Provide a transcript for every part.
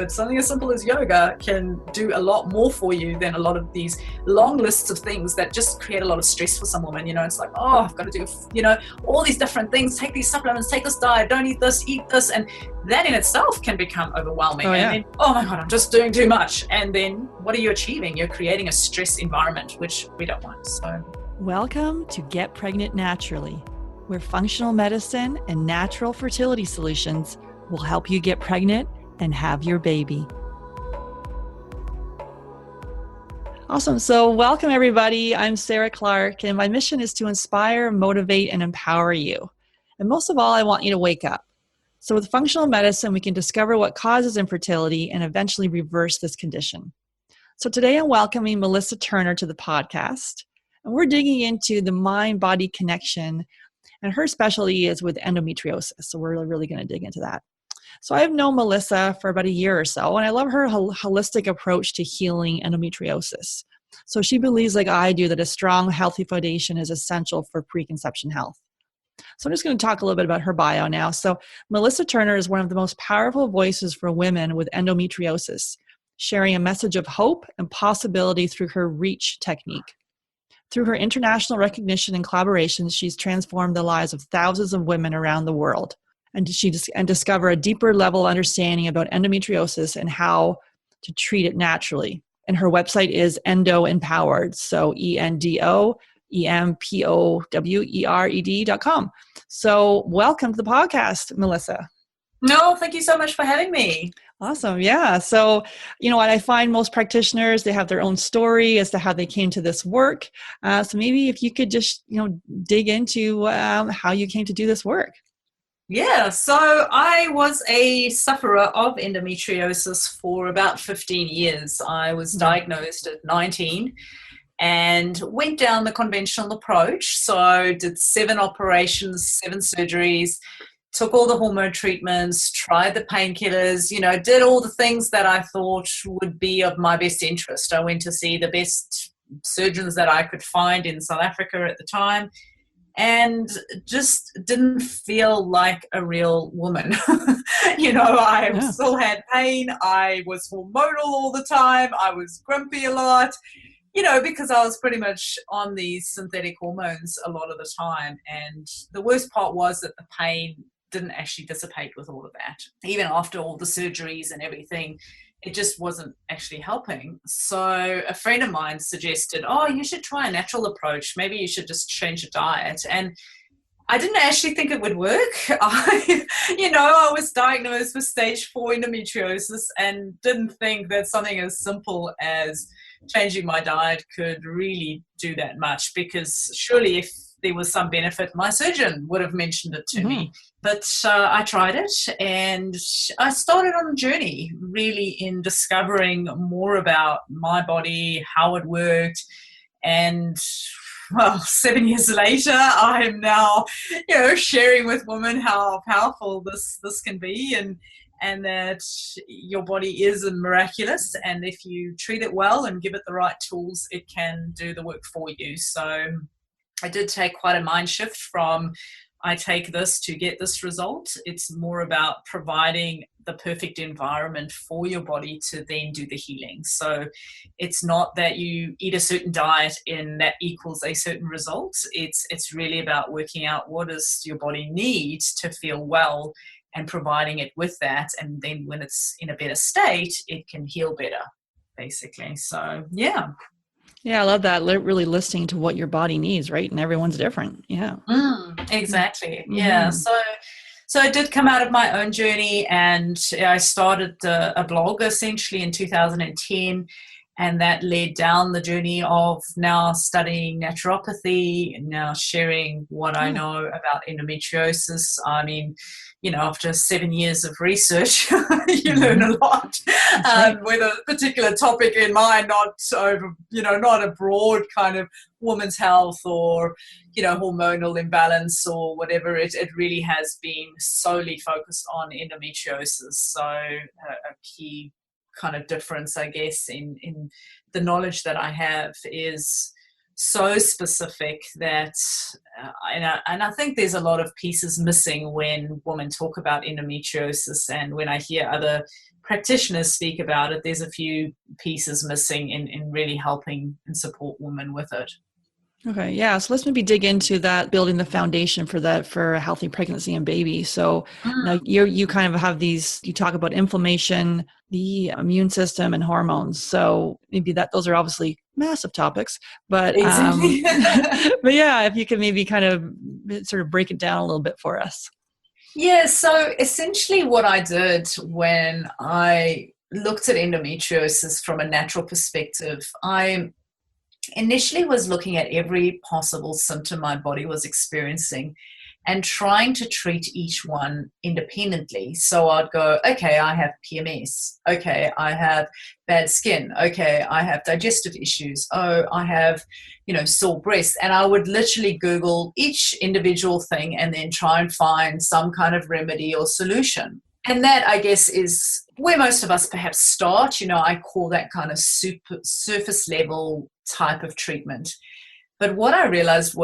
but something as simple as yoga can do a lot more for you than a lot of these long lists of things that just create a lot of stress for some women. It's like, oh, I've got to do, all these different things, take these supplements, take this diet, don't eat this, and that in itself can become overwhelming. Oh, yeah. And then, oh my God, I'm just doing too much. And then what are you achieving? You're creating a stress environment, which we don't want. So welcome to Get Pregnant Naturally, where functional medicine and natural fertility solutions will help you get pregnant and have your baby. Awesome. So welcome, everybody. I'm Sarah Clark, and my mission is to inspire, motivate, and empower you. And most of all, I want you to wake up. So with functional medicine, we can discover what causes infertility and eventually reverse this condition. So today I'm welcoming Melissa Turner to the podcast, and we're digging into the mind-body connection, and her specialty is with endometriosis. So we're really going to dig into that. So I've known Melissa for about a year or so, and I love her holistic approach to healing endometriosis. So she believes, like I do, that a strong, healthy foundation is essential for preconception health. So I'm just going to talk a little bit about her bio now. So Melissa Turner is one of the most powerful voices for women with endometriosis, sharing a message of hope and possibility through her REACH technique. Through her international recognition and collaborations, she's transformed the lives of thousands of women around the world. And discover a deeper level understanding about endometriosis and how to treat it naturally. And her website is Endo Empowered, so ENDOEMPOWERED.com. So welcome to the podcast, Melissa. No, thank you so much for having me. Awesome. Yeah. So, what I find most practitioners, they have their own story as to how they came to this work. So maybe if you could just, dig into how you came to do this work. Yeah, so I was a sufferer of endometriosis for about 15 years. I was diagnosed at 19 and went down the conventional approach. So did 7 operations, 7 surgeries, took all the hormone treatments, tried the painkillers, did all the things that I thought would be of my best interest. I went to see the best surgeons that I could find in South Africa at the time, and just didn't feel like a real woman. I still had pain. I was hormonal all the time. I was grumpy a lot, because I was pretty much on these synthetic hormones a lot of the time. And the worst part was that the pain didn't actually dissipate with all of that. Even after all the surgeries and everything, it just wasn't actually helping. So a friend of mine suggested, oh, you should try a natural approach. Maybe you should just change your diet. And I didn't actually think it would work. I was diagnosed with stage 4 endometriosis and didn't think that something as simple as changing my diet could really do that much, because surely if there was some benefit, my surgeon would have mentioned it to me. But I tried it, and I started on a journey really in discovering more about my body, how it worked. And 7 years later, I'm now, sharing with women how powerful this can be, and that your body is miraculous. And if you treat it well and give it the right tools, it can do the work for you. So I did take quite a mind shift from I take this to get this result. It's more about providing the perfect environment for your body to then do the healing. So it's not that you eat a certain diet and that equals a certain result. It's really about working out what does your body need to feel well and providing it with that. And then when it's in a better state, it can heal better, basically. So, yeah. Yeah, I love that. Really listening to what your body needs, right? And everyone's different. Yeah. Exactly. Yeah. So I did come out of my own journey, and I started a blog essentially in 2010, and that led down the journey of now studying naturopathy and now sharing what I know about endometriosis. I mean, after 7 years of research, you learn a lot with a particular topic in mind, not a broad kind of women's health or, hormonal imbalance or whatever. It really has been solely focused on endometriosis. So a key kind of difference, I guess, in the knowledge that I have is so specific that, and I think there's a lot of pieces missing when women talk about endometriosis, and when I hear other practitioners speak about it, there's a few pieces missing in really helping and support women with it. Okay, yeah. So let's maybe dig into that, building the foundation for that, for a healthy pregnancy and baby. So now you kind of have these. You talk about inflammation, the immune system, and hormones. So maybe those are obviously massive topics, but Exactly. but yeah, if you could maybe kind of sort of break it down a little bit for us. Yeah. So essentially, what I did when I looked at endometriosis from a natural perspective, I initially was looking at every possible symptom my body was experiencing and trying to treat each one independently. So I'd go, okay, I have PMS. Okay, I have bad skin. Okay, I have digestive issues. Oh, I have, sore breasts. And I would literally Google each individual thing and then try and find some kind of remedy or solution. And that, I guess, is where most of us perhaps start. I call that kind of surface level type of treatment. But what I realized,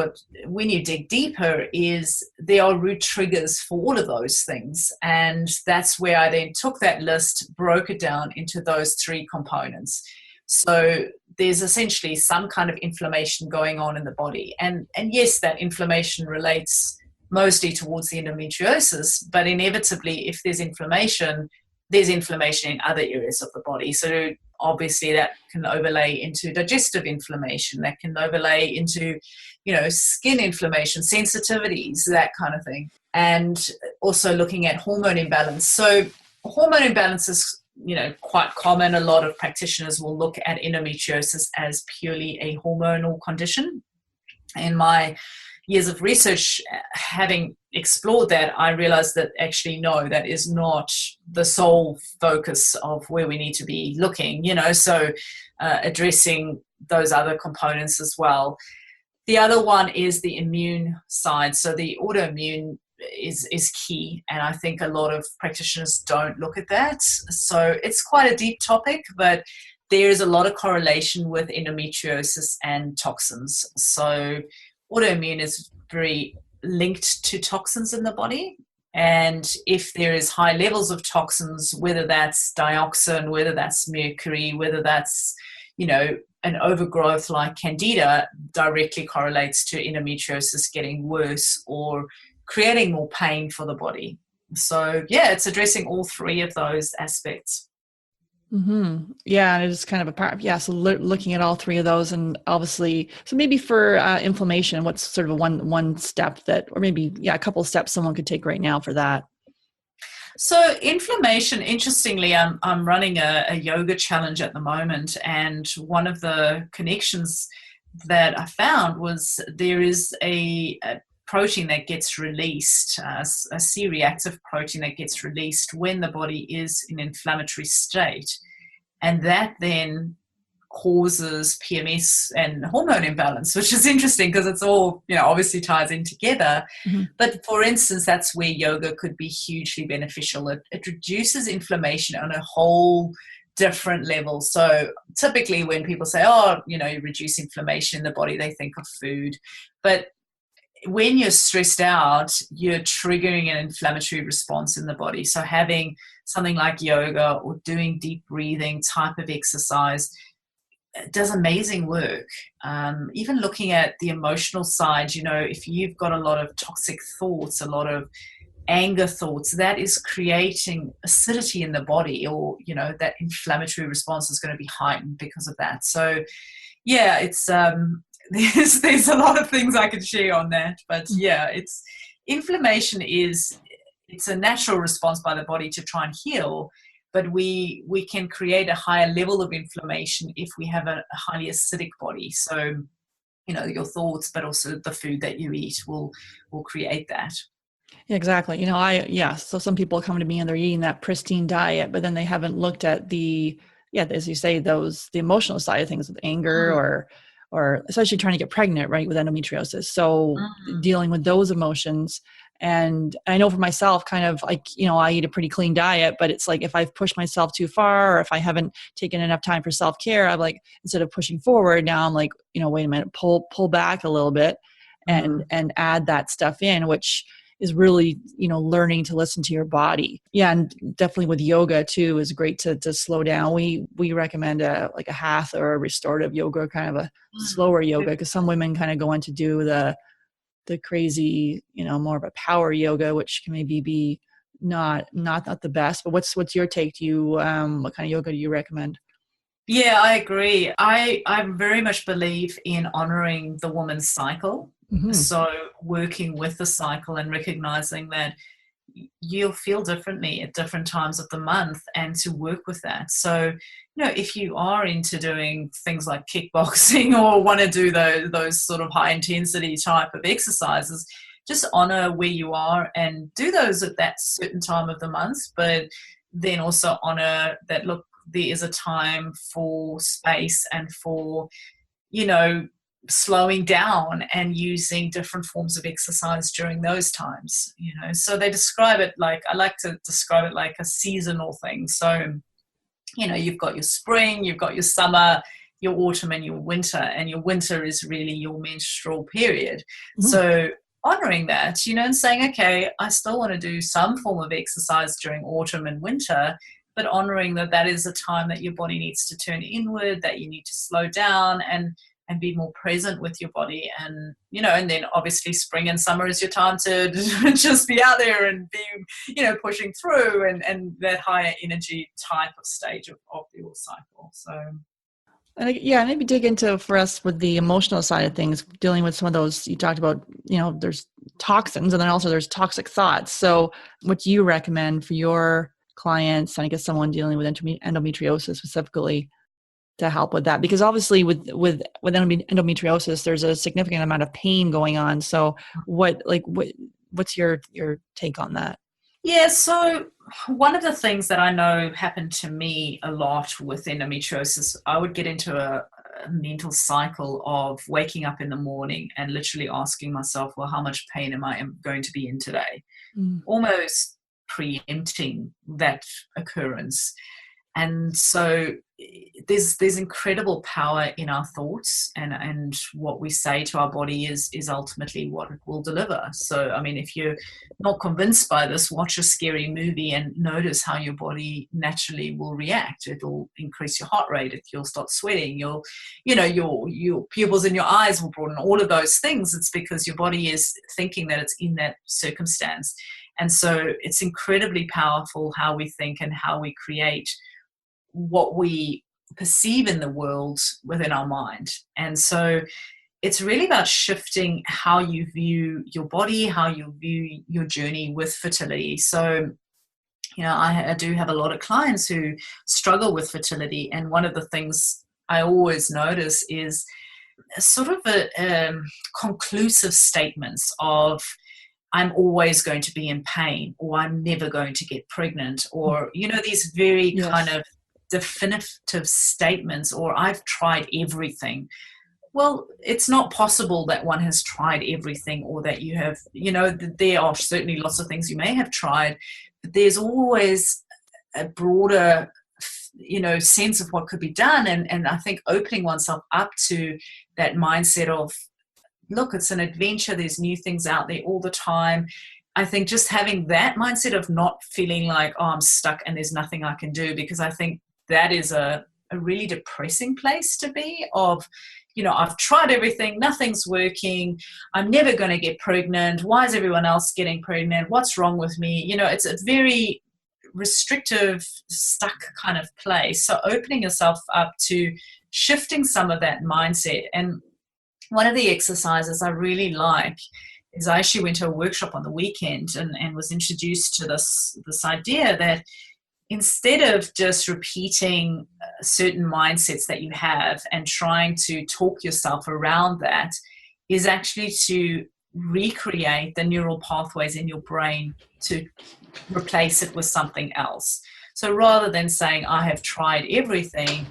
when you dig deeper, is there are root triggers for all of those things. And that's where I then took that list, broke it down into those three components. So there's essentially some kind of inflammation going on in the body. And yes, that inflammation relates mostly towards the endometriosis, but inevitably, if there's inflammation in other areas of the body. So obviously that can overlay into digestive inflammation, that can overlay into, skin inflammation, sensitivities, that kind of thing. And also looking at hormone imbalance. So hormone imbalance is, quite common. A lot of practitioners will look at endometriosis as purely a hormonal condition. In my years of research, having explored that, I realized that actually, no, that is not the sole focus of where we need to be looking, so addressing those other components as well. The other one is the immune side. So the autoimmune is key, and I think a lot of practitioners don't look at that. So it's quite a deep topic, but there is a lot of correlation with endometriosis and toxins. So autoimmune is very linked to toxins in the body. And if there is high levels of toxins, whether that's dioxin, whether that's mercury, whether that's, an overgrowth like candida, directly correlates to endometriosis getting worse or creating more pain for the body. So yeah, it's addressing all three of those aspects. Mm-hmm. Yeah, and it's kind of a part. Yeah, so looking at all three of those, and obviously, so maybe for inflammation, what's sort of a one step that, or maybe a couple of steps someone could take right now for that? So inflammation, interestingly, I'm running a yoga challenge at the moment, and one of the connections that I found was there is a protein that gets released, a C-reactive protein that gets released when the body is in an inflammatory state. And that then causes PMS and hormone imbalance, which is interesting because it's all, obviously ties in together. Mm-hmm. But for instance, that's where yoga could be hugely beneficial. It reduces inflammation on a whole different level. So typically when people say, you reduce inflammation in the body, they think of food. But when you're stressed out, you're triggering an inflammatory response in the body. So having something like yoga or doing deep breathing type of exercise does amazing work. Even looking at the emotional side, if you've got a lot of toxic thoughts, a lot of anger thoughts, that is creating acidity in the body, or, that inflammatory response is going to be heightened because of that. So yeah, it's, there's a lot of things I could share on that, but yeah, inflammation it's a natural response by the body to try and heal, but we can create a higher level of inflammation if we have a highly acidic body. So, your thoughts, but also the food that you eat will create that. Yeah, exactly. So some people come to me and they're eating that pristine diet, but then they haven't looked at as you say, the emotional side of things with anger or especially trying to get pregnant, right, with endometriosis. So dealing with those emotions. And I know for myself, kind of like, I eat a pretty clean diet, but it's like if I've pushed myself too far, or if I haven't taken enough time for self-care, I'm like, instead of pushing forward, now I'm like, wait a minute, pull back a little bit and add that stuff in, which, is really, learning to listen to your body. Yeah, and definitely with yoga too is great to slow down. We recommend like a hatha or a restorative yoga, kind of a slower yoga, because some women kind of go on to do the crazy, more of a power yoga, which can maybe be not the best. But what's your take? Do you what kind of yoga do you recommend? Yeah, I agree. I very much believe in honoring the woman's cycle. Mm-hmm. So working with the cycle and recognizing that you'll feel differently at different times of the month, and to work with that. So, if you are into doing things like kickboxing or want to do those sort of high intensity type of exercises, just honor where you are and do those at that certain time of the month, but then also honor that, look, there is a time for space and for, slowing down and using different forms of exercise during those times, So they describe it like, I like to describe it like a seasonal thing. So, you've got your spring, you've got your summer, your autumn and your winter, and your winter is really your menstrual period. Mm-hmm. So honoring that, and saying, okay, I still want to do some form of exercise during autumn and winter, but honoring that is a time that your body needs to turn inward, that you need to slow down and be more present with your body. And, and then obviously spring and summer is your time to just be out there and be, pushing through and that higher energy type of stage of your cycle. So. And yeah, maybe dig into for us with the emotional side of things, dealing with some of those you talked about, there's toxins and then also there's toxic thoughts. So what do you recommend for your clients, and I guess someone dealing with endometriosis specifically, to help with that? Because obviously with endometriosis, there's a significant amount of pain going on. So what's your take on that? Yeah, so one of the things that I know happened to me a lot with endometriosis, I would get into a mental cycle of waking up in the morning and literally asking myself, well, how much pain am I going to be in today? Almost preempting that occurrence. And so there's incredible power in our thoughts, and what we say to our body is ultimately what it will deliver. So, I mean, if you're not convinced by this, watch a scary movie and notice how your body naturally will react. It'll increase your heart rate. You'll start sweating. Your pupils in your eyes will broaden. All of those things. It's because your body is thinking that it's in that circumstance. And so it's incredibly powerful how we think and how we create what we perceive in the world within our mind. And so it's really about shifting how you view your body, how you view your journey with fertility. So, I do have a lot of clients who struggle with fertility. And one of the things I always notice is sort of a conclusive statements of, I'm always going to be in pain, or I'm never going to get pregnant, or, these very kind of definitive statements, or I've tried everything. Well, it's not possible that one has tried everything, or that you have, there are certainly lots of things you may have tried, but there's always a broader, sense of what could be done. And I think opening oneself up to that mindset of, look, it's an adventure, there's new things out there all the time. I think just having that mindset of not feeling like, oh, I'm stuck and there's nothing I can do, because I think that is a really depressing place to be of, I've tried everything, nothing's working, I'm never going to get pregnant, why is everyone else getting pregnant, what's wrong with me? It's a very restrictive, stuck kind of place. So opening yourself up to shifting some of that mindset. And one of the exercises I really like is I actually went to a workshop on the weekend and was introduced to this idea that instead of just repeating certain mindsets that you have and trying to talk yourself around that, is actually to recreate the neural pathways in your brain to replace it with something else. So rather than saying, I have tried everything,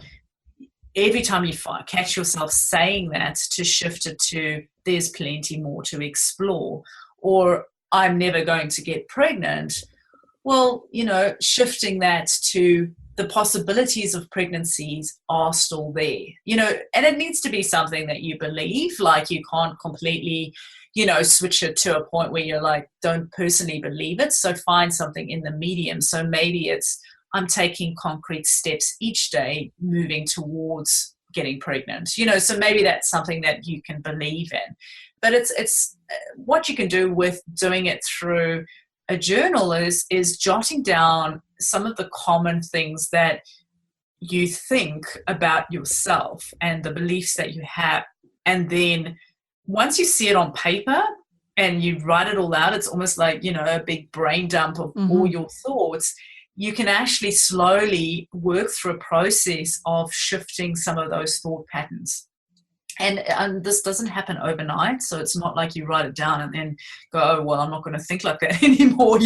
every time you catch yourself saying that, to shift it to, there's plenty more to explore, or I'm never going to get pregnant. Well, shifting that to the possibilities of pregnancies are still there, and it needs to be something that you believe. Like, you can't completely, switch it to a point where you're like, don't personally believe it. So find something in the medium. So maybe it's, I'm taking concrete steps each day moving towards getting pregnant, so maybe that's something that you can believe in. But it's what you can do with doing it through a journal is jotting down some of the common things that you think about yourself and the beliefs that you have. And then once you see it on paper and you write it all out, it's almost like, a big brain dump of all your thoughts. You can actually slowly work through a process of shifting some of those thought patterns. And this doesn't happen overnight, so it's not like you write it down and then go, oh, well, I'm not going to think like that anymore,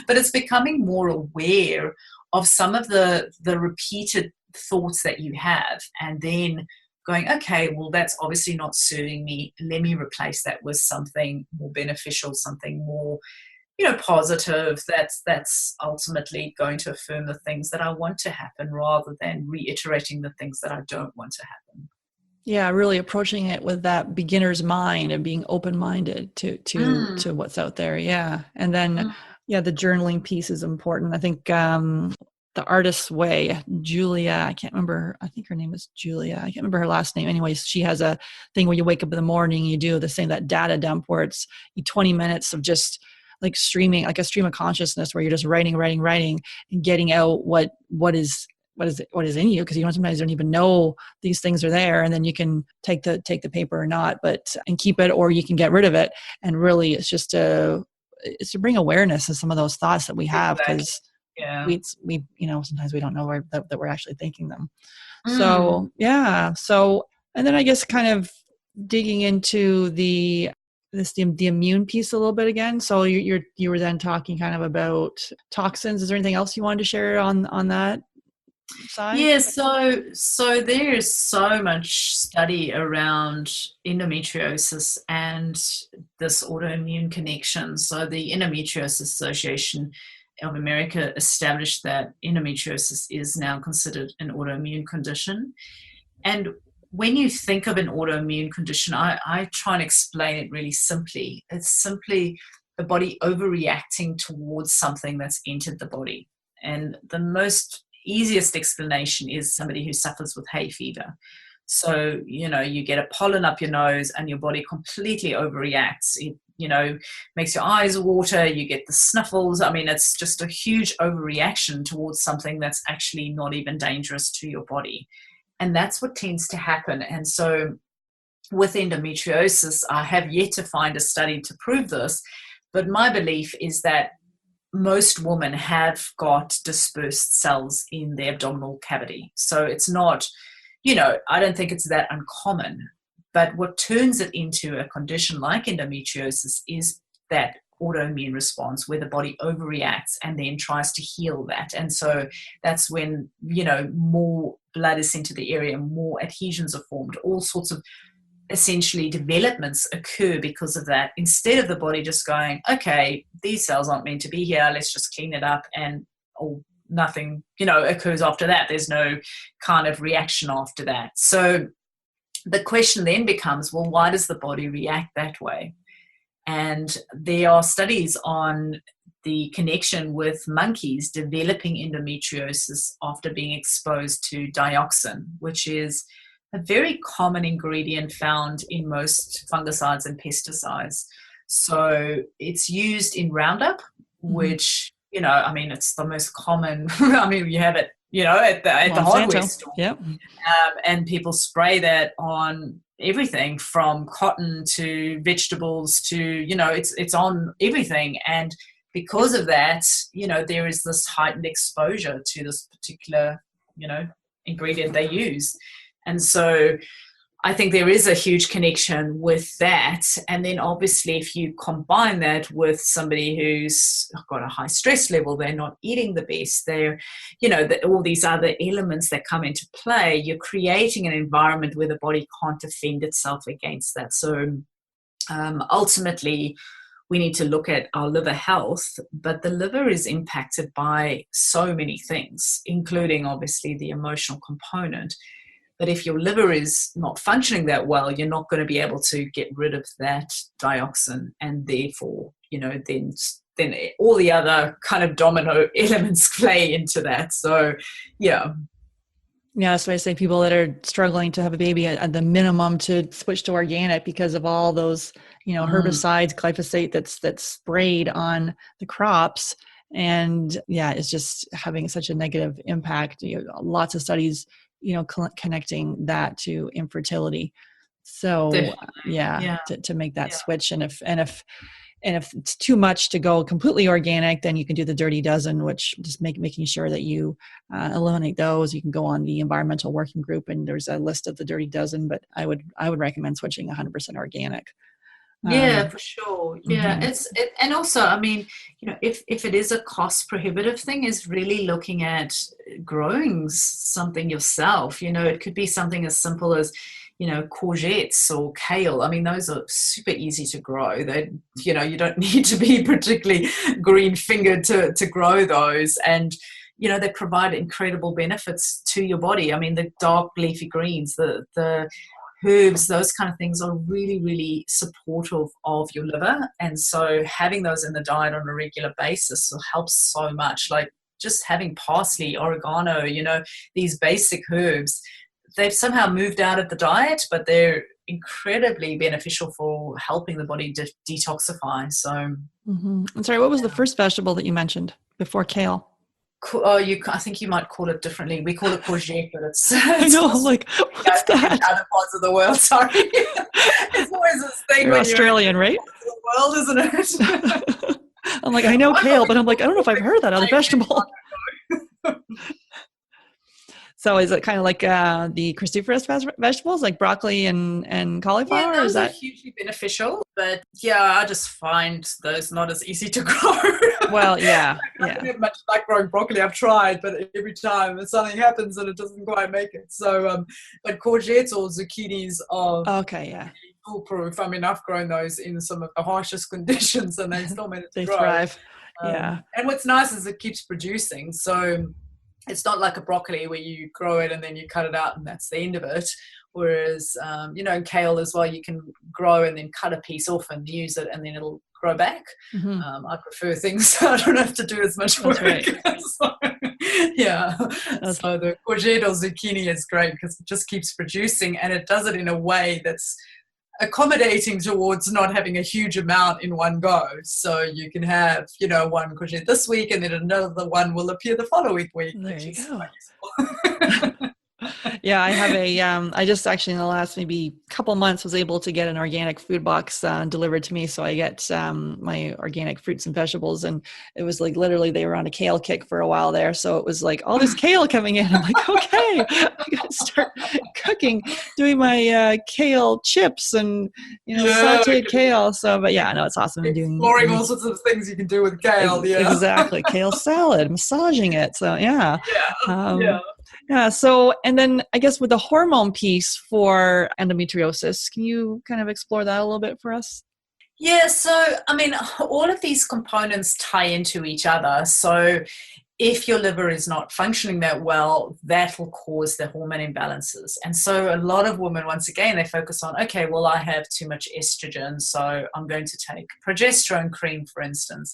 But it's becoming more aware of some of the repeated thoughts that you have, and then going, okay, well, that's obviously not serving me. Let me replace that with something more beneficial, something more, positive, that's ultimately going to affirm the things that I want to happen rather than reiterating the things that I don't want to happen. Yeah, really approaching it with that beginner's mind and being open-minded to what's out there. Yeah. And then, the journaling piece is important. I think the Artist's Way, Julia, I can't remember, I think her name is Julia. I can't remember her last name. Anyways, she has a thing where you wake up in the morning, you do the same, that data dump where it's 20 minutes of just like streaming, like a stream of consciousness where you're just writing and getting out what is in you, because sometimes don't even know these things are there, and then you can take the paper or not, and keep it, or you can get rid of it. And really it's just to bring awareness to some of those thoughts that we have, because we sometimes we don't know that we're actually thinking them. So and then I guess kind of digging into the immune piece a little bit again. So you were then talking kind of about toxins. Is there anything else you wanted to share on that side? Yeah, so there is so much study around endometriosis and this autoimmune connection. So the Endometriosis Association of America established that endometriosis is now considered an autoimmune condition. And when you think of an autoimmune condition, I try and explain it really simply. It's simply the body overreacting towards something that's entered the body. And the most easiest explanation is somebody who suffers with hay fever. So, you get a pollen up your nose and your body completely overreacts. It, makes your eyes water, you get the snuffles. I mean, it's just a huge overreaction towards something that's actually not even dangerous to your body. And that's what tends to happen. And so with endometriosis, I have yet to find a study to prove this, but my belief is that most women have got dispersed cells in the abdominal cavity. So it's not, I don't think it's that uncommon. But what turns it into a condition like endometriosis is that autoimmune response where the body overreacts and then tries to heal that. And so that's when, more blood is sent to the area, more adhesions are formed, all sorts of essentially developments occur because of that, instead of the body just going, okay, these cells aren't meant to be here, let's just clean it up, and nothing, occurs after that. There's no kind of reaction after that. So the question then becomes, well, why does the body react that way? And there are studies on the connection with monkeys developing endometriosis after being exposed to dioxin, which is a very common ingredient found in most fungicides and pesticides. So it's used in Roundup, which, it's the most common. You have it, at the hardware store. Yep. And people spray that on everything from cotton to vegetables to, it's on everything. And because of that, there is this heightened exposure to this particular, ingredient they use. And so I think there is a huge connection with that. And then obviously if you combine that with somebody who's got a high stress level, they're not eating the best, they're, all these other elements that come into play, you're creating an environment where the body can't defend itself against that. So ultimately, we need to look at our liver health, but the liver is impacted by so many things, including obviously the emotional component. But if your liver is not functioning that well, you're not going to be able to get rid of that dioxin, and therefore, then all the other kind of domino elements play into that. So, yeah. Yeah, that's why I say people that are struggling to have a baby at the minimum to switch to organic because of all those, herbicides, glyphosate that's sprayed on the crops. And yeah, it's just having such a negative impact. Lots of studies, connecting that to infertility. So Definitely. to make that switch. And if it's too much to go completely organic, then you can do the dirty dozen, which just making sure that you eliminate those. You can go on the environmental working group, and there's a list of the dirty dozen. But I would recommend switching 100% organic. Yeah, for sure. Yeah, Mm-hmm. and also, I mean, if it is a cost prohibitive thing, is really looking at growing something yourself. It could be something as simple as courgettes or kale. I mean, those are super easy to grow. You don't need to be particularly green fingered to grow those. And, they provide incredible benefits to your body. I mean, the dark leafy greens, the herbs, those kind of things are really, really supportive of your liver. And so having those in the diet on a regular basis will help so much. Like just having parsley, oregano, these basic herbs, they've somehow moved out of the diet, but they're incredibly beneficial for helping the body detoxify. So, I'm sorry, what was the first vegetable that you mentioned before kale? I think you might call it differently. We call it courgette, but it's I know, I'm like, what's that? In other parts of the world, sorry. It's always this thing You're when Australian, you're in right? the world, isn't it? I'm like, I know kale, but I'm like, I don't know if I've heard that other vegetable. So is it kind of like the cruciferous vegetables like broccoli and cauliflower? Yeah, Or is those are that hugely beneficial, but yeah, I just find those not as easy to grow. well, yeah, I yeah. don't have much like growing broccoli. I've tried, but every time something happens and it doesn't quite make it. So, but courgettes or zucchinis are Okay, yeah. foolproof. I mean, I've grown those in some of the harshest conditions, and they still manage to They grow. thrive. Yeah. And what's nice is it keeps producing. So it's not like a broccoli where you grow it and then you cut it out and that's the end of it. Whereas, kale as well, you can grow and then cut a piece off and use it and then it'll grow back. I prefer things so I don't have to do as much work. Right. So, yeah. So the courgette or zucchini is great because it just keeps producing and it does it in a way that's accommodating towards not having a huge amount in one go. So you can have, one courgette this week and then another one will appear the following week. There you go. Yeah, I have I just actually in the last maybe couple months was able to get an organic food box delivered to me. So I get my organic fruits and vegetables, and it was like literally they were on a kale kick for a while there. So it was like all this kale coming in. I'm like, okay, I got to start cooking, doing my kale chips and sauteed kale. So, but yeah, no, it's awesome. Exploring all sorts of things you can do with kale. Yeah, exactly. Kale salad, massaging it. So yeah. Yeah. Yeah. So, and then I guess with the hormone piece for endometriosis, can you kind of explore that a little bit for us? Yeah. So, I mean, all of these components tie into each other. So if your liver is not functioning that well, that will cause the hormone imbalances. And so a lot of women, once again, they focus on, okay, well, I have too much estrogen, so I'm going to take progesterone cream, for instance.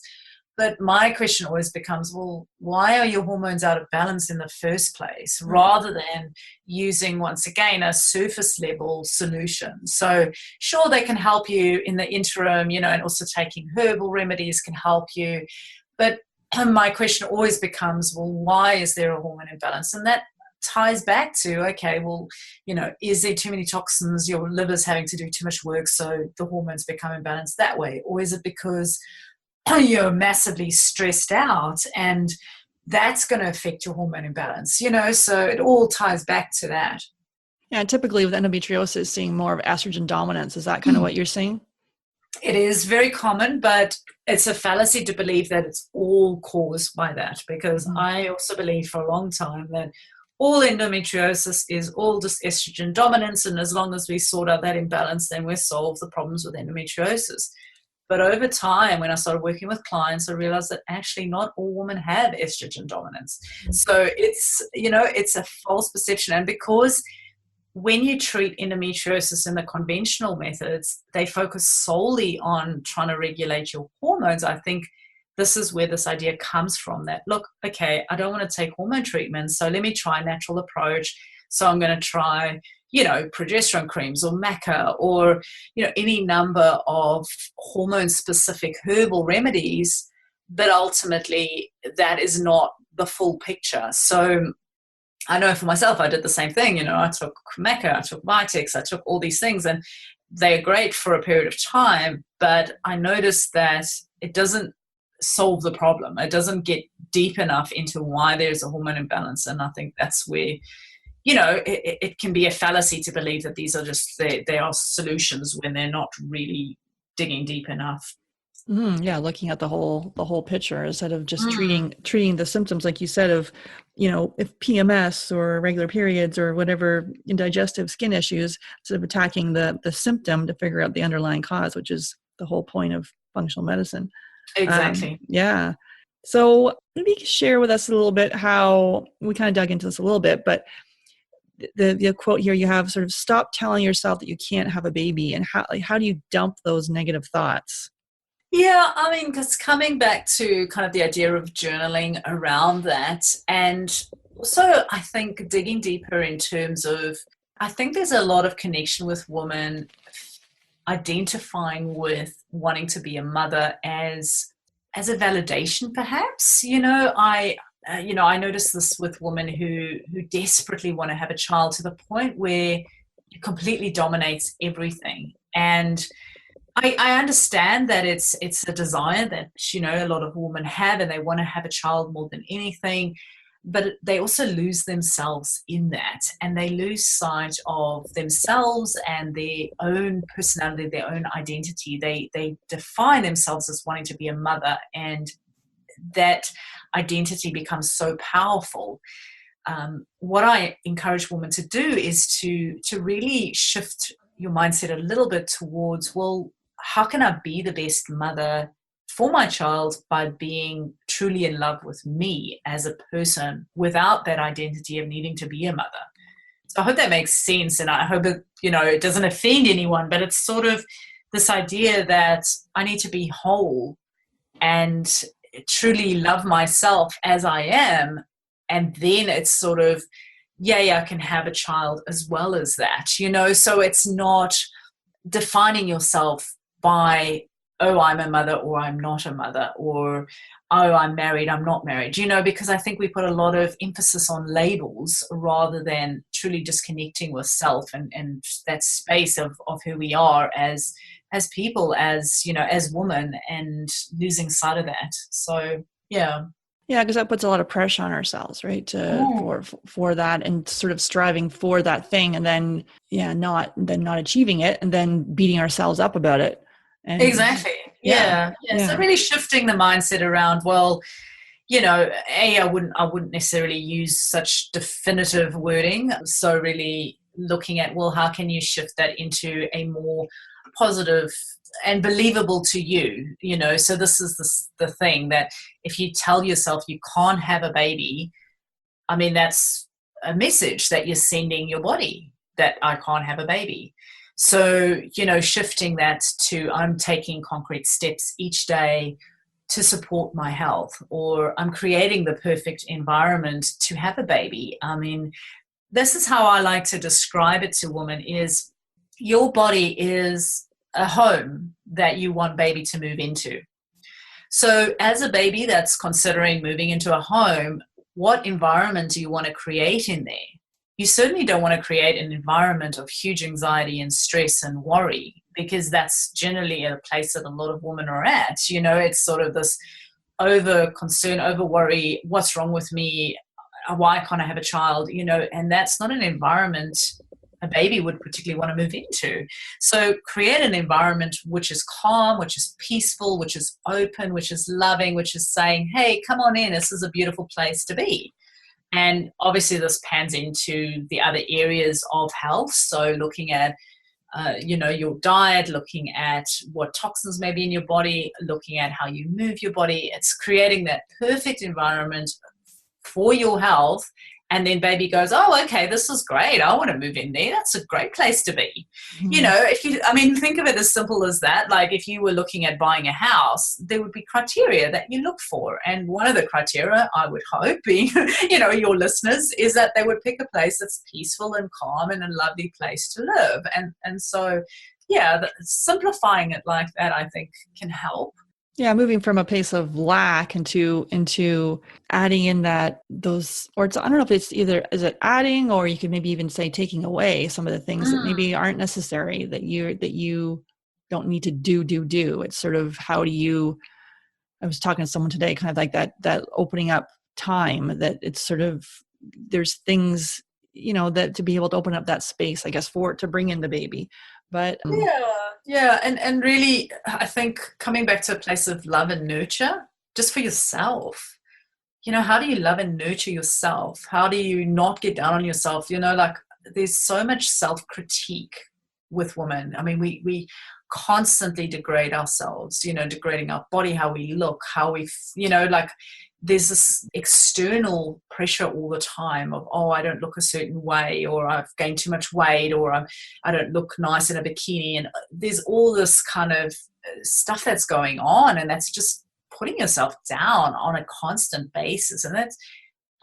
But my question always becomes, well, why are your hormones out of balance in the first place, rather than using, once again, a surface level solution? So sure, they can help you in the interim, and also taking herbal remedies can help you. But my question always becomes, well, why is there a hormone imbalance? And that ties back to, okay, well, is there too many toxins? Your liver's having to do too much work, so the hormones become imbalanced that way? Or is it because you're massively stressed out and that's going to affect your hormone imbalance, so it all ties back to that. Yeah, typically with endometriosis, seeing more of estrogen dominance. Is that kind of what you're seeing? It is very common, but it's a fallacy to believe that it's all caused by that, because I also believe for a long time that all endometriosis is all just estrogen dominance, and as long as we sort out that imbalance, then we solve the problems with endometriosis. But over time, when I started working with clients, I realized that actually not all women have estrogen dominance. So it's a false perception. And because when you treat endometriosis in the conventional methods, they focus solely on trying to regulate your hormones. I think this is where this idea comes from, that, look, okay, I don't want to take hormone treatment, so let me try a natural approach. So I'm going to try, progesterone creams or maca or, any number of hormone-specific herbal remedies, but ultimately that is not the full picture. So I know for myself, I did the same thing. I took maca, I took Vitex, I took all these things, and they're great for a period of time, but I noticed that it doesn't solve the problem. It doesn't get deep enough into why there's a hormone imbalance. And I think that's where, it can be a fallacy to believe that these are just, they are solutions when they're not really digging deep enough. Yeah, looking at the whole picture instead of just treating the symptoms, like you said, of, if PMS or regular periods or whatever indigestive skin issues, instead of attacking the symptom to figure out the underlying cause, which is the whole point of functional medicine. Exactly. Yeah. So maybe you can share with us a little bit how we kind of dug into this a little bit, but the quote here you have, sort of, stop telling yourself that you can't have a baby, and how do you dump those negative thoughts? Yeah, I mean, because coming back to kind of the idea of journaling around that, and also I think digging deeper in terms of, I think there's a lot of connection with women identifying with wanting to be a mother as a validation, perhaps. I notice this with women who desperately want to have a child to the point where it completely dominates everything. And I understand that it's a desire that, a lot of women have, and they want to have a child more than anything, but they also lose themselves in that, and they lose sight of themselves and their own personality, their own identity. They define themselves as wanting to be a mother, and that identity becomes so powerful. What I encourage women to do is to really shift your mindset a little bit towards, well, how can I be the best mother for my child by being truly in love with me as a person without that identity of needing to be a mother? So I hope that makes sense, and I hope it doesn't offend anyone, but it's sort of this idea that I need to be whole and truly love myself as I am, and then it's sort of, I can have a child as well as that, so it's not defining yourself by, oh, I'm a mother or I'm not a mother, or, oh, I'm married, I'm not married, because I think we put a lot of emphasis on labels rather than truly just connecting with self and that space of who we are as people, as women, and losing sight of that. So, yeah. Yeah, because that puts a lot of pressure on ourselves, right? For that, and sort of striving for that thing, and then not achieving it, and then beating ourselves up about it. And exactly. Yeah. So really shifting the mindset around, well, I wouldn't necessarily use such definitive wording. So really looking at, well, how can you shift that into a more positive and believable to you, so this is the thing, that if you tell yourself you can't have a baby, I mean, that's a message that you're sending your body, that I can't have a baby. So, shifting that to, I'm taking concrete steps each day to support my health, or I'm creating the perfect environment to have a baby. I mean, this is how I like to describe it to women, is your body is a home that you want baby to move into. So as a baby that's considering moving into a home, what environment do you want to create in there? You certainly don't want to create an environment of huge anxiety and stress and worry, because that's generally a place that a lot of women are at. It's sort of this over concern, over worry, what's wrong with me? Why can't I have a child? And that's not an environment a baby would particularly want to move into. So create an environment which is calm, which is peaceful, which is open, which is loving, which is saying, hey, come on in, this is a beautiful place to be. And obviously this pans into the other areas of health. So looking at, your diet, looking at what toxins may be in your body, looking at how you move your body. It's creating that perfect environment for your health, And then baby goes, oh, okay, this is great. I want to move in there. That's a great place to be. Think of it as simple as that. Like if you were looking at buying a house, there would be criteria that you look for. And one of the criteria, I would hope, being, your listeners, is that they would pick a place that's peaceful and calm and a lovely place to live. And so, simplifying it like that, I think, can help. Yeah, moving from a place of lack into adding in I don't know if it's is it adding, or you could maybe even say taking away some of the things that maybe aren't necessary, that you don't need to do. It's sort of I was talking to someone today, kind of like that opening up time, that it's sort of, there's things, that to be able to open up that space, I guess, for it to bring in the baby. But and really, I think coming back to a place of love and nurture, just for yourself. How do you love and nurture yourself? How do you not get down on yourself? There's so much self-critique with women. I mean, we constantly degrade ourselves, degrading our body, how we look, how we, there's this external pressure all the time of, oh, I don't look a certain way, or I've gained too much weight, or I don't look nice in a bikini. And there's all this kind of stuff that's going on, and that's just putting yourself down on a constant basis. And that's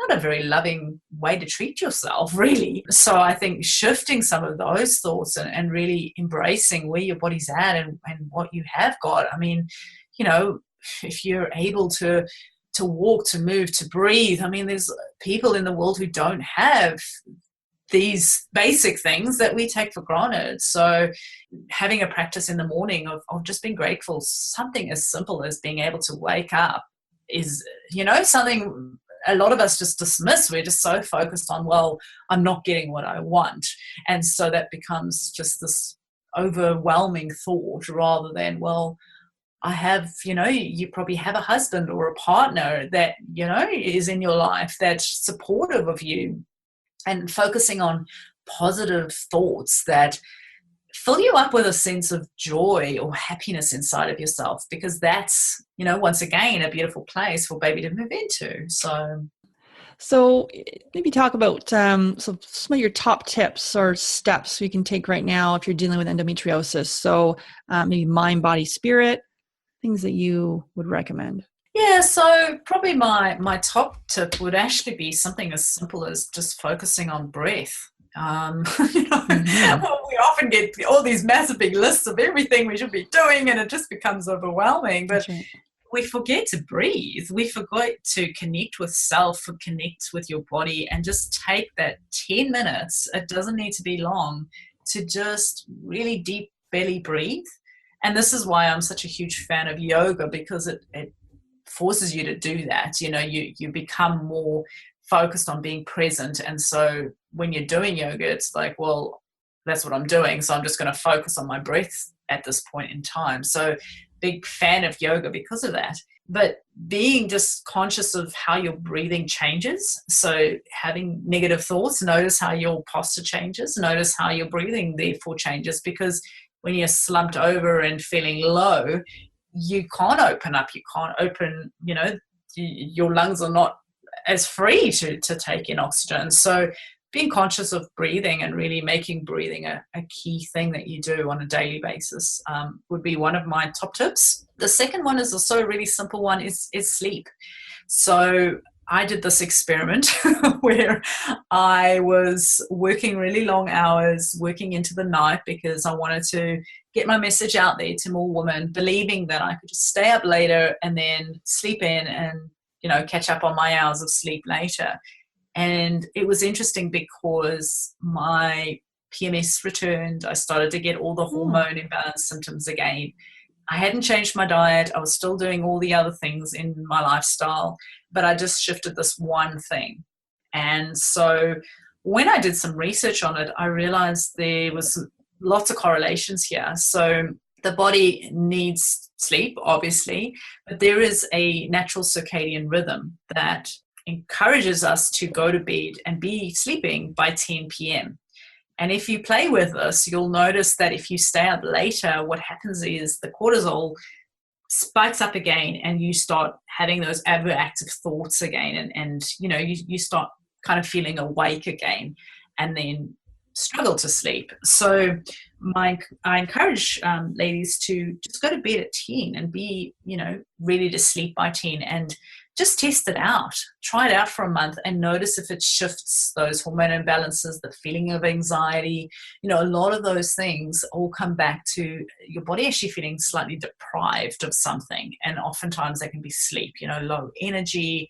not a very loving way to treat yourself, really. So I think shifting some of those thoughts and really embracing where your body's at and what you have got. I mean, if you're able to walk, to move, to breathe. I mean, there's people in the world who don't have these basic things that we take for granted. So having a practice in the morning of just being grateful, something as simple as being able to wake up is, something a lot of us just dismiss. We're just so focused on, well, I'm not getting what I want. And so that becomes just this overwhelming thought, rather than, well, I have, you probably have a husband or a partner that, is in your life that's supportive of you, and focusing on positive thoughts that fill you up with a sense of joy or happiness inside of yourself, because that's, once again, a beautiful place for baby to move into. So maybe talk about some of your top tips or steps you can take right now if you're dealing with endometriosis. So maybe mind, body, spirit, things that you would recommend. Yeah, so probably my top tip would actually be something as simple as just focusing on breath. We often get all these massive big lists of everything we should be doing, and it just becomes overwhelming. But we forget to breathe. We forget to connect with self, connect with your body, and just take that 10 minutes. It doesn't need to be long, to just really deep belly breathe. And this is why I'm such a huge fan of yoga, because it forces you to do that. You become more focused on being present. And so when you're doing yoga, it's like, well, that's what I'm doing. So I'm just going to focus on my breath at this point in time. So big fan of yoga because of that. But being just conscious of how your breathing changes. So having negative thoughts, notice how your posture changes. Notice how your breathing therefore changes, because when you're slumped over and feeling low, you can't open up. You can't open, your lungs are not as free to take in oxygen. So being conscious of breathing and really making breathing a key thing that you do on a daily basis would be one of my top tips. The second one is also a really simple one, is sleep. So I did this experiment where I was working really long hours, working into the night, because I wanted to get my message out there to more women, believing that I could just stay up later and then sleep in and, catch up on my hours of sleep later. And it was interesting because my PMS returned. I started to get all the hormone imbalance symptoms again. I hadn't changed my diet. I was still doing all the other things in my lifestyle, but I just shifted this one thing. And so when I did some research on it, I realized there was lots of correlations here. So the body needs sleep, obviously, but there is a natural circadian rhythm that encourages us to go to bed and be sleeping by 10 p.m. And if you play with this, you'll notice that if you stay up later, what happens is the cortisol spikes up again, and you start having those overactive thoughts again, and you start kind of feeling awake again and then struggle to sleep. So I encourage ladies to just go to bed at 10 and be, ready to sleep by 10, and just test it out. Try it out for a month and notice if it shifts those hormone imbalances, the feeling of anxiety. A lot of those things all come back to your body actually feeling slightly deprived of something. And oftentimes that can be sleep, low energy,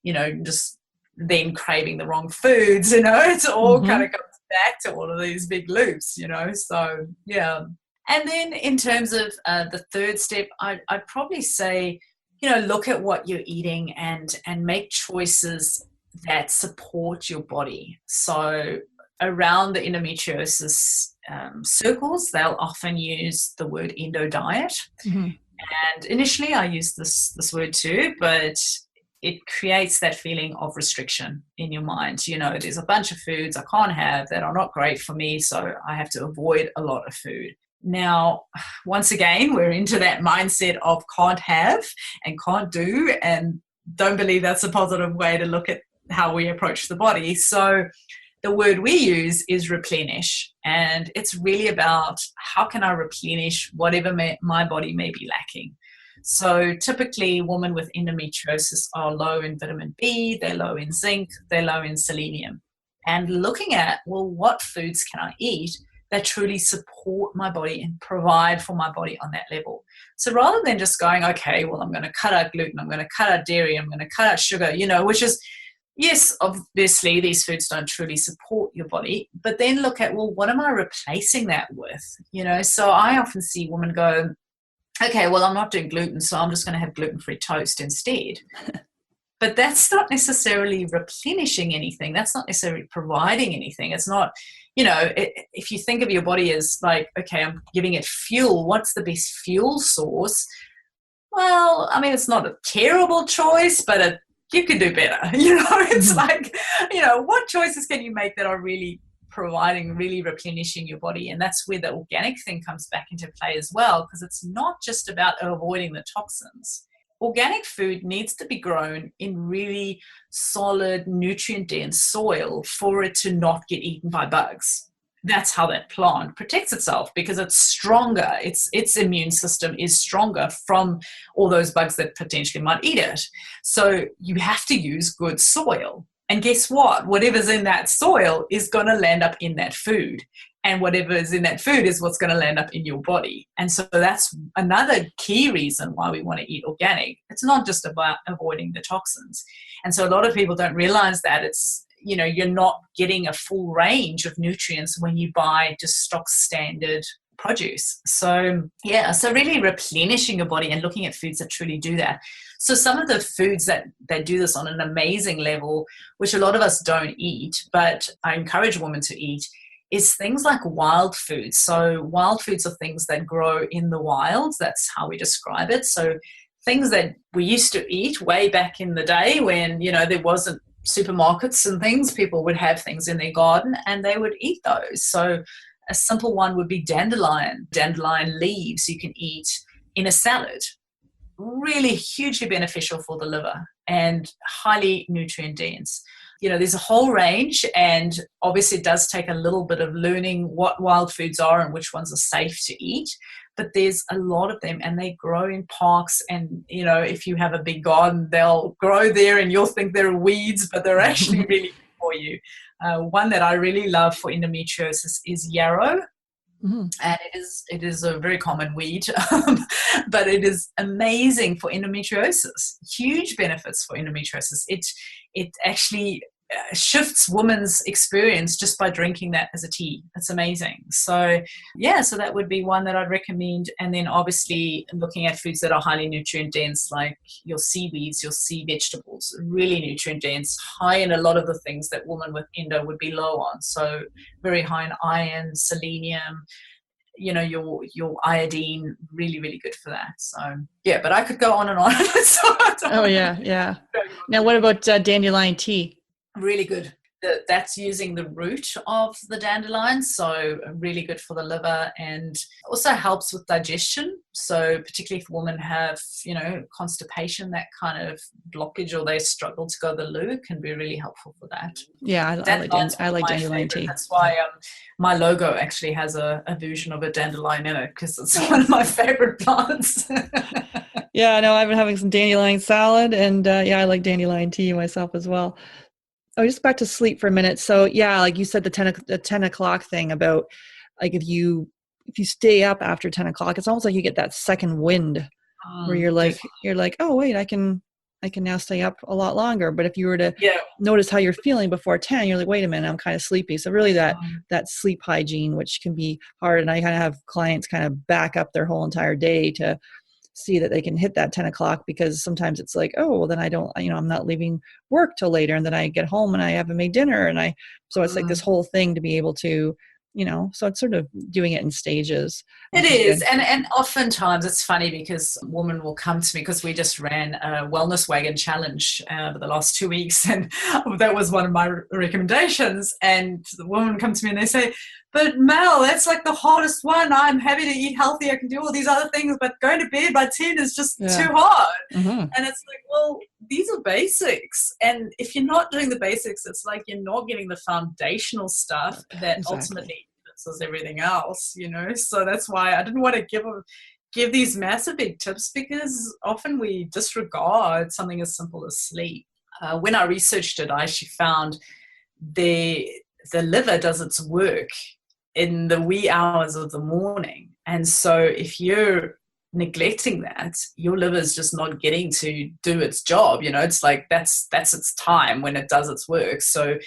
just then craving the wrong foods, it's all kind of comes back to all of these big loops, so yeah. And then in terms of the third step, I'd probably say, look at what you're eating and make choices that support your body. So around the endometriosis circles, they'll often use the word endo diet. And initially I used this word too, but it creates that feeling of restriction in your mind. There's a bunch of foods I can't have that are not great for me, so I have to avoid a lot of food. Now, once again, we're into that mindset of can't have and can't do, and don't believe that's a positive way to look at how we approach the body. So the word we use is replenish, and it's really about how can I replenish whatever my body may be lacking. So typically women with endometriosis are low in vitamin B, they're low in zinc, they're low in selenium. And looking at, well, what foods can I eat that truly support my body and provide for my body on that level? So rather than just going, okay, well, I'm going to cut out gluten, I'm going to cut out dairy, I'm going to cut out sugar, which is, yes, obviously these foods don't truly support your body, but then look at, well, what am I replacing that with? So I often see women go, okay, well, I'm not doing gluten, so I'm just going to have gluten-free toast instead. But that's not necessarily replenishing anything. That's not necessarily providing anything. It's not, if you think of your body as like, okay, I'm giving it fuel, what's the best fuel source? Well, I mean, it's not a terrible choice, but you could do better. It's like, what choices can you make that are really providing, really replenishing your body? And that's where the organic thing comes back into play as well, because it's not just about avoiding the toxins. Organic food needs to be grown in really solid, nutrient-dense soil for it to not get eaten by bugs. That's how that plant protects itself, because it's stronger. Its immune system is stronger from all those bugs that potentially might eat it. So you have to use good soil. And guess what? Whatever's in that soil is going to land up in that food. And whatever is in that food is what's going to land up in your body. And so that's another key reason why we want to eat organic. It's not just about avoiding the toxins. And so a lot of people don't realize that it's, you're not getting a full range of nutrients when you buy just stock standard produce. So yeah, so really replenishing your body and looking at foods that truly do that. So some of the foods that do this on an amazing level, which a lot of us don't eat, but I encourage women to eat, is things like wild foods. So wild foods are things that grow in the wild. That's how we describe it. So things that we used to eat way back in the day when, there wasn't supermarkets and things, people would have things in their garden and they would eat those. So a simple one would be dandelion. Dandelion leaves you can eat in a salad. Really hugely beneficial for the liver and highly nutrient dense. There's a whole range, and obviously it does take a little bit of learning what wild foods are and which ones are safe to eat, but there's a lot of them and they grow in parks, and if you have a big garden, they'll grow there and you'll think they're weeds, but they're actually really good for you. One that I really love for endometriosis is yarrow. And it is a very common weed, but it is amazing for endometriosis. Huge benefits for endometriosis. It actually shifts women's experience just by drinking that as a tea. It's amazing. So yeah, so that would be one that I'd recommend. And then obviously looking at foods that are highly nutrient dense, like your seaweeds, your sea vegetables, really nutrient dense, high in a lot of the things that women with endo would be low on. So very high in iron, selenium, your iodine, really, really good for that. So yeah, but I could go on and on. So oh yeah. Now what about dandelion tea? Really good. that's using the root of the dandelion, so really good for the liver, and also helps with digestion. So particularly if women have, constipation, that kind of blockage, or they struggle to go to the loo, can be really helpful for that. Yeah, I like dandelion tea. That's why my logo actually has a version of a dandelion in it, because it's one of my favorite plants. Yeah, no, I've been having some dandelion salad, and I like dandelion tea myself as well. Oh, just back to sleep for a minute. So yeah, like you said, the 10 o'clock thing about, like, if you stay up after 10 o'clock, it's almost like you get that second wind where you're like, oh wait, I can now stay up a lot longer. But if you were to notice how you're feeling before 10, you're like, wait a minute, I'm kind of sleepy. So really that sleep hygiene, which can be hard. And I kind of have clients kind of back up their whole entire day to see that they can hit that 10 o'clock, because sometimes it's like, oh, well then I'm not leaving work till later, and then I get home and I haven't made dinner, and so it's like this whole thing to be able to, so it's sort of doing it in stages. It is. And oftentimes it's funny, because women will come to me, because we just ran a wellness wagon challenge over the last 2 weeks, and that was one of my recommendations. And the women come to me and they say, but Mel, that's like the hardest one. I'm happy to eat healthy. I can do all these other things, but going to bed by 10 is just too hard. And it's like, well, these are basics. And if you're not doing the basics, it's like you're not getting the foundational stuff that ultimately influences everything else, So that's why I didn't want to give these massive big tips, because often we disregard something as simple as sleep. When I researched it, I actually found the liver does its work in the wee hours of the morning. And so if you're neglecting that, your liver is just not getting to do its job. It's like that's its time when it does its work. So,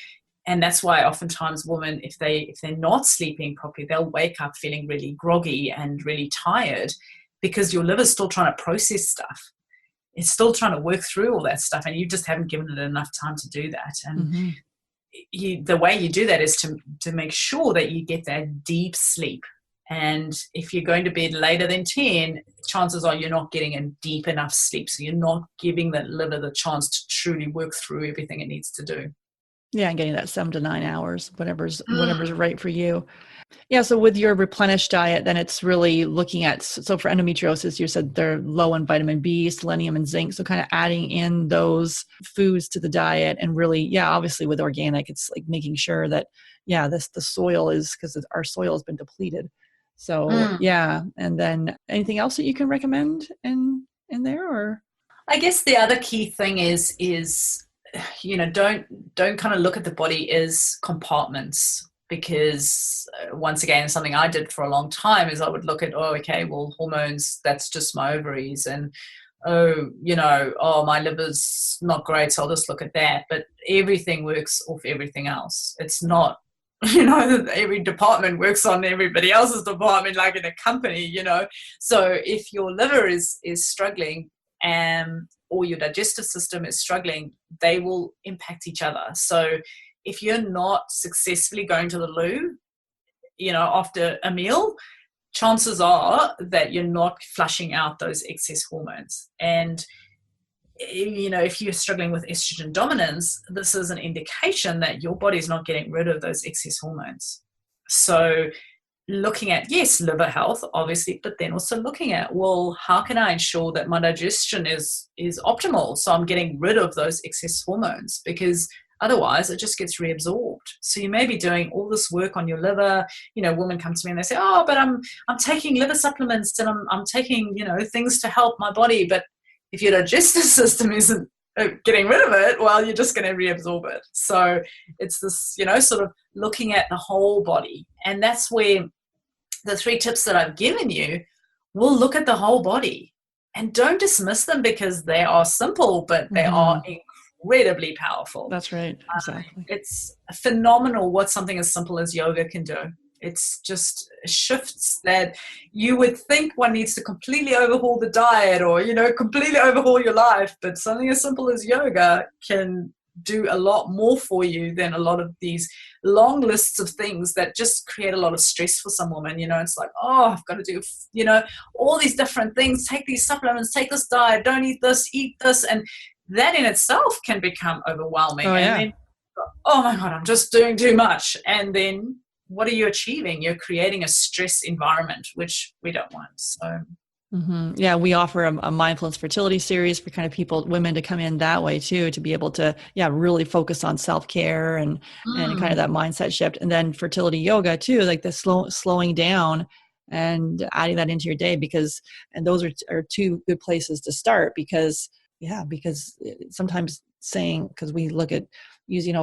and that's why oftentimes women, if they're not sleeping properly, they'll wake up feeling really groggy and really tired, because your liver's still trying to process stuff. It's still trying to work through all that stuff, and you just haven't given it enough time to do that. And the way you do that is to make sure that you get that deep sleep. And if you're going to bed later than 10, chances are you're not getting a deep enough sleep. So you're not giving the liver the chance to truly work through everything it needs to do. Yeah, and getting that 7 to 9 hours, whatever's right for you. Yeah, so with your replenished diet, then it's really looking at, so for endometriosis, you said they're low in vitamin B, selenium, and zinc. So kind of adding in those foods to the diet, and really, obviously with organic, it's like making sure that, the soil is, because our soil has been depleted. So and then anything else that you can recommend in there, or? I guess the other key thing is don't kind of look at the body as compartments, because once again, something I did for a long time is I would look at, hormones, that's just my ovaries, and my liver's not great, so I'll just look at that. But everything works off everything else. It's not, every department works on everybody else's department, like in a company, So if your liver is struggling, or your digestive system is struggling, they will impact each other. So if you're not successfully going to the loo, after a meal, chances are that you're not flushing out those excess hormones. And, if you're struggling with estrogen dominance, this is an indication that your body's not getting rid of those excess hormones. So looking at, yes, liver health, obviously, but then also looking at, well, how can I ensure that my digestion is optimal? So I'm getting rid of those excess hormones, because otherwise it just gets reabsorbed. So you may be doing all this work on your liver. Women come to me and they say, oh, but I'm taking liver supplements, and I'm taking, things to help my body. But if your digestive system isn't getting rid of it, well, you're just going to reabsorb it. So it's this, sort of looking at the whole body. And that's where the 3 tips that I've given you will look at the whole body, and don't dismiss them because they are simple, but they are incredibly powerful. That's right. Exactly. It's phenomenal what something as simple as yoga can do. It's just shifts that you would think one needs to completely overhaul the diet, or, completely overhaul your life. But something as simple as yoga can do a lot more for you than a lot of these long lists of things that just create a lot of stress for some women. It's like, oh, I've got to do, all these different things, take these supplements, take this diet, don't eat this, eat this. And that in itself can become overwhelming. Oh, yeah. And then oh my God, I'm just doing too much. And then what are you achieving? You're creating a stress environment, which we don't want. So Yeah, we offer a mindfulness fertility series for kind of women to come in that way too, to be able to, really focus on self-care and kind of that mindset shift. And then fertility yoga too, like the slowing down and adding that into your day, and those are two good places to start because sometimes because we look at using,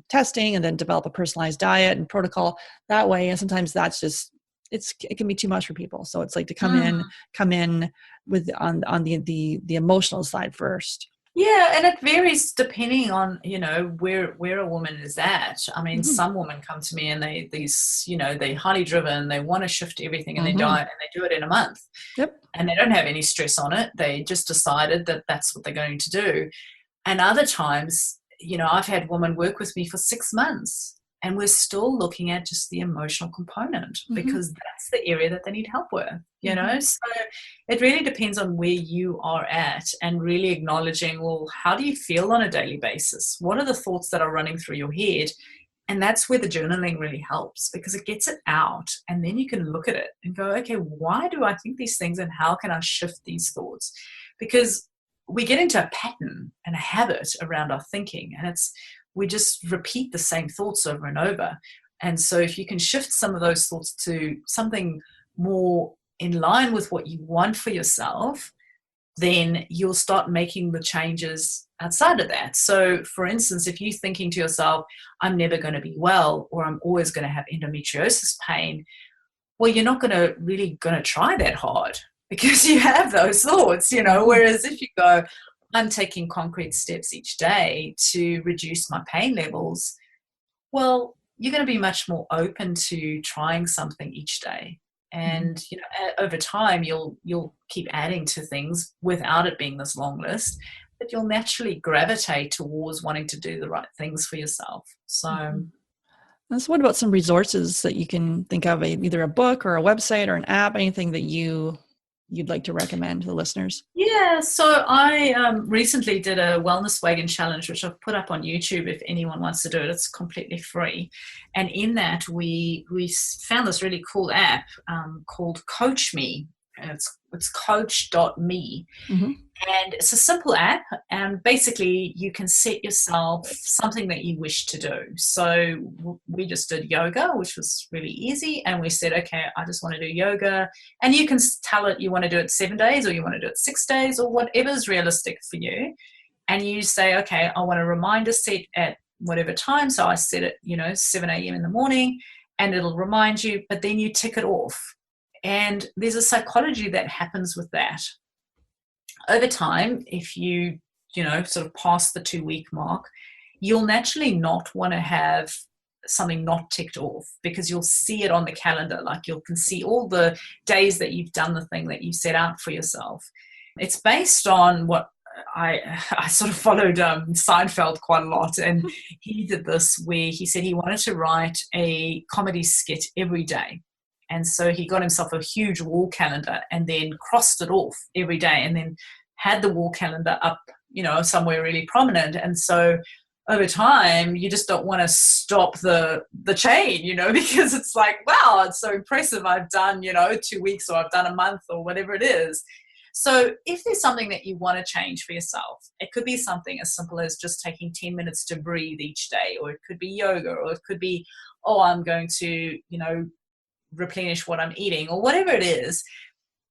testing and then develop a personalized diet and protocol that way. And sometimes that's just, it can be too much for people. So it's like to come in with on the emotional side first. Yeah, and it varies depending on, where a woman is at. I mean, some women come to me and they're highly driven, they want to shift everything in their diet, and they do it in a month. Yep. And they don't have any stress on it. They just decided that that's what they're going to do. And other times, I've had women work with me for 6 months and we're still looking at just the emotional component because that's the area that they need help with, So it really depends on where you are at and really acknowledging, well, how do you feel on a daily basis? What are the thoughts that are running through your head? And that's where the journaling really helps because it gets it out and then you can look at it and go, okay, why do I think these things and how can I shift these thoughts? Because we get into a pattern and a habit around our thinking and we just repeat the same thoughts over and over. And so if you can shift some of those thoughts to something more in line with what you want for yourself, then you'll start making the changes outside of that. So for instance, if you're thinking to yourself, I'm never going to be well, or I'm always going to have endometriosis pain, well, you're not going to try that hard because you have those thoughts, whereas if you go, I'm taking concrete steps each day to reduce my pain levels, well, you're going to be much more open to trying something each day. And, over time, you'll keep adding to things without it being this long list, but you'll naturally gravitate towards wanting to do the right things for yourself. So, And so what about some resources that you can think of, either a book or a website or an app, anything that you'd like to recommend to the listeners? Yeah, so I recently did a wellness wagon challenge, which I've put up on YouTube if anyone wants to do it. It's completely free. And in that, we found this really cool app called Coach Me. It's coach.me. And it's a simple app, and basically you can set yourself something that you wish to do. So we just did yoga, which was really easy, and we said, okay, I just want to do yoga, and you can tell it you want to do it 7 days or you want to do it 6 days or whatever's realistic for you. And you say, okay, I want a reminder set at whatever time. So I set it, 7 a.m. in the morning, and it'll remind you, but then you tick it off. And there's a psychology that happens with that. Over time, if you, sort of pass the 2-week mark, you'll naturally not want to have something not ticked off because you'll see it on the calendar. Like you can see all the days that you've done the thing that you set out for yourself. It's based on what I sort of followed Seinfeld quite a lot, and he did this where he said he wanted to write a comedy skit every day. And so he got himself a huge wall calendar and then crossed it off every day and then had the wall calendar up, somewhere really prominent. And so over time, you just don't want to stop the chain, because it's like, wow, it's so impressive. I've done, 2 weeks or I've done a month or whatever it is. So if there's something that you want to change for yourself, it could be something as simple as just taking 10 minutes to breathe each day, or it could be yoga, or it could be, I'm going to, replenish what I'm eating, or whatever it is.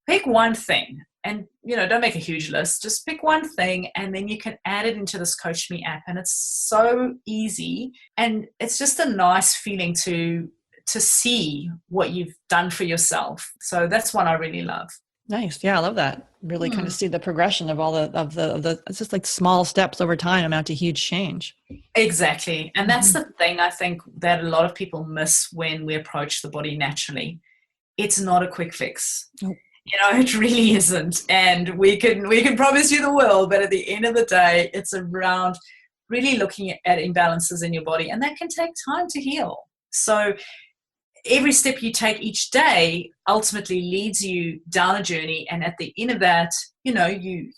Pick one thing and, don't make a huge list. Just pick one thing and then you can add it into this Coach Me app. And it's so easy. And it's just a nice feeling to see what you've done for yourself. So that's one I really love. Nice. Yeah, I love that. Really kind of see the progression of all the it's just like small steps over time amount to huge change. Exactly. And that's the thing I think that a lot of people miss when we approach the body naturally. It's not a quick fix. Nope. It really isn't. And we can promise you the world, but at the end of the day, it's around really looking at imbalances in your body, and that can take time to heal. So every step you take each day ultimately leads you down a journey, and at the end of that, you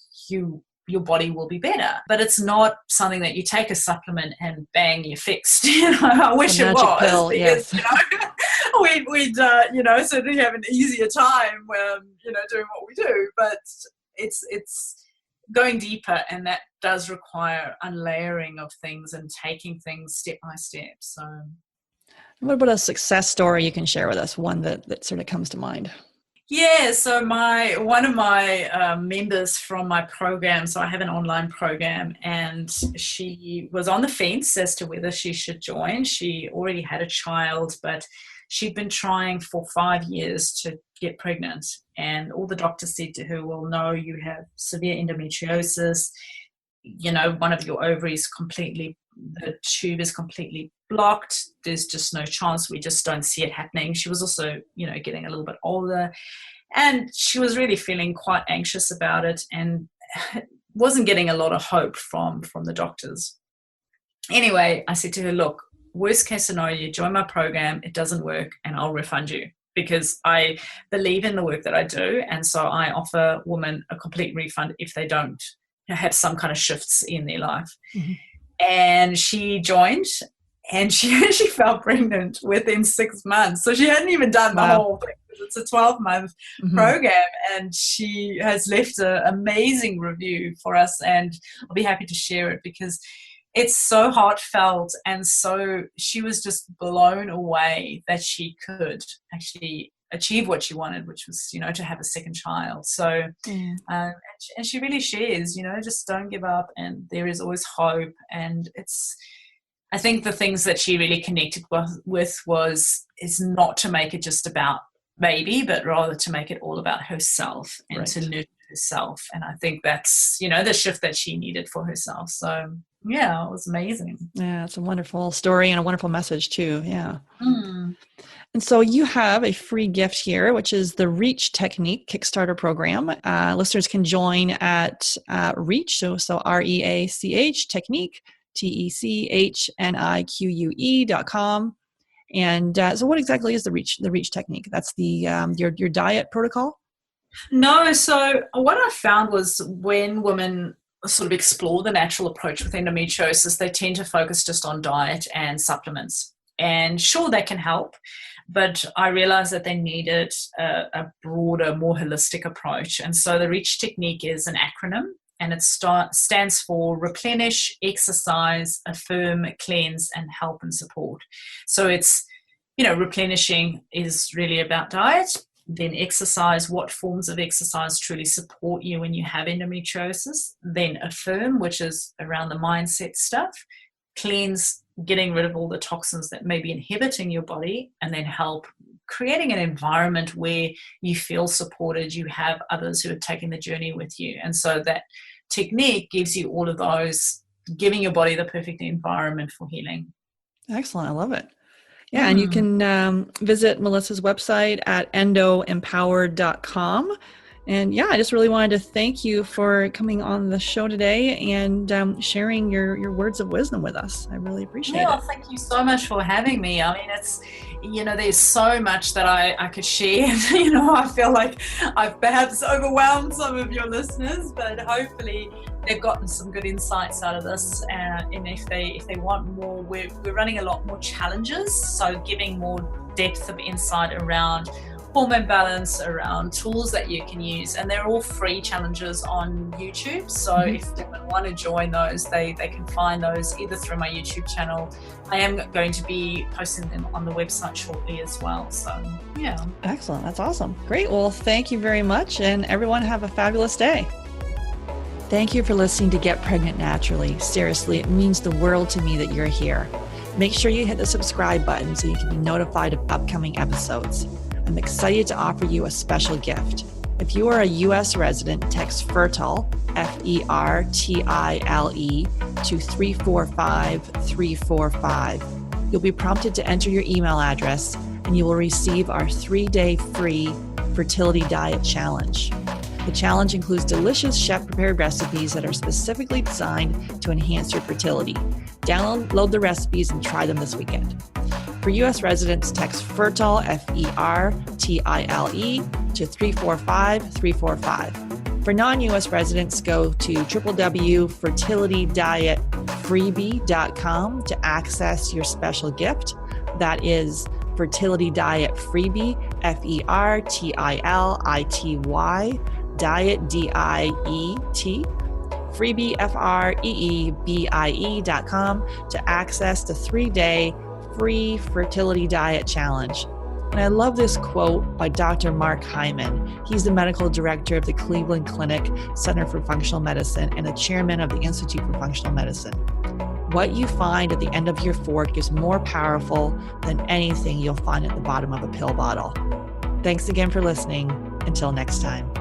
your body will be better. But it's not something that you take a supplement and bang, you're fixed. I wish it was. Pill, because, yes. we'd certainly have an easier time, doing what we do. But it's going deeper, and that does require unlayering of things and taking things step by step. So, what about a success story you can share with us? One that sort of comes to mind. Yeah, so one of my members from my program, so I have an online program, and she was on the fence as to whether she should join. She already had a child, but she'd been trying for 5 years to get pregnant, and all the doctors said to her, well, no, you have severe endometriosis, one of your ovaries the tube is completely blocked. There's just no chance. We just don't see it happening. She was also, getting a little bit older, and she was really feeling quite anxious about it and wasn't getting a lot of hope from the doctors. Anyway, I said to her, look, worst case scenario, you join my program, it doesn't work, and I'll refund you, because I believe in the work that I do. And so I offer women a complete refund if they don't have some kind of shifts in their life. Mm-hmm. And she joined, and she fell pregnant within 6 months. So she hadn't even done the whole thing. It's a 12-month program, and she has left an amazing review for us, and I'll be happy to share it because it's so heartfelt. And so she was just blown away that she could actually achieve what she wanted, which was, to have a second child. So, and she really shares, just don't give up, and there is always hope. And I think the things that she really connected with is not to make it just about baby, but rather to make it all about herself and to nurture herself. And I think that's, the shift that she needed for herself. So yeah, it was amazing. Yeah, it's a wonderful story and a wonderful message too. Yeah. And so you have a free gift here, which is the Reach Technique Kickstarter program. Listeners can join at Reach, so REACH Technique, TECHNIQUE.com. And so what exactly is the Reach Technique? That's the your diet protocol? No, so what I found was when women sort of explore the natural approach with endometriosis, they tend to focus just on diet and supplements. And sure, they can help, but I realized that they needed a broader, more holistic approach. And so the REACH technique is an acronym, and it stands for Replenish, Exercise, Affirm, Cleanse, and Help and Support. So it's, replenishing is really about diet. Then exercise, what forms of exercise truly support you when you have endometriosis. Then affirm, which is around the mindset stuff. Cleanse, getting rid of all the toxins that may be inhibiting your body. And then help, creating an environment where you feel supported, you have others who are taking the journey with you. And so that technique gives you all of those, giving your body the perfect environment for healing. Excellent. I love it. Yeah, and you can visit Melissa's website at endoempowered.com. And yeah, I just really wanted to thank you for coming on the show today and sharing your words of wisdom with us. I really appreciate it. Thank you so much for having me. I mean, it's, there's so much that I could share. I feel like I've perhaps overwhelmed some of your listeners, but hopefully they've gotten some good insights out of this. And if they want more, we're running a lot more challenges. So giving more depth of insight around hormone balance, around tools that you can use, and they're all free challenges on YouTube. So if they want to join those, they can find those either through my YouTube channel. I am going to be posting them on the website shortly as well. So yeah. Excellent. That's awesome. Great. Well, thank you very much, and everyone have a fabulous day. Thank you for listening to Get Pregnant Naturally. Seriously, it means the world to me that you're here. Make sure you hit the subscribe button so you can be notified of upcoming episodes. I'm excited to offer you a special gift. If you are a U.S. resident, text FERTILE, FERTILE, to 345345. You'll be prompted to enter your email address, and you will receive our 3-day free fertility diet challenge. The challenge includes delicious chef-prepared recipes that are specifically designed to enhance your fertility. Download the recipes and try them this weekend. For U.S. residents, text FERTILE, FERTILE, to 345345. For non-US residents, go to www.fertilitydietfreebie.com to access your special gift. That is Fertility Diet Freebie, FERTILITY, diet, DIET, freebie, FREEBIE.com to access the 3-day free fertility diet challenge. And I love this quote by Dr. Mark Hyman. He's the medical director of the Cleveland Clinic Center for Functional Medicine and the chairman of the Institute for Functional Medicine. What you find at the end of your fork is more powerful than anything you'll find at the bottom of a pill bottle. Thanks again for listening. Until next time.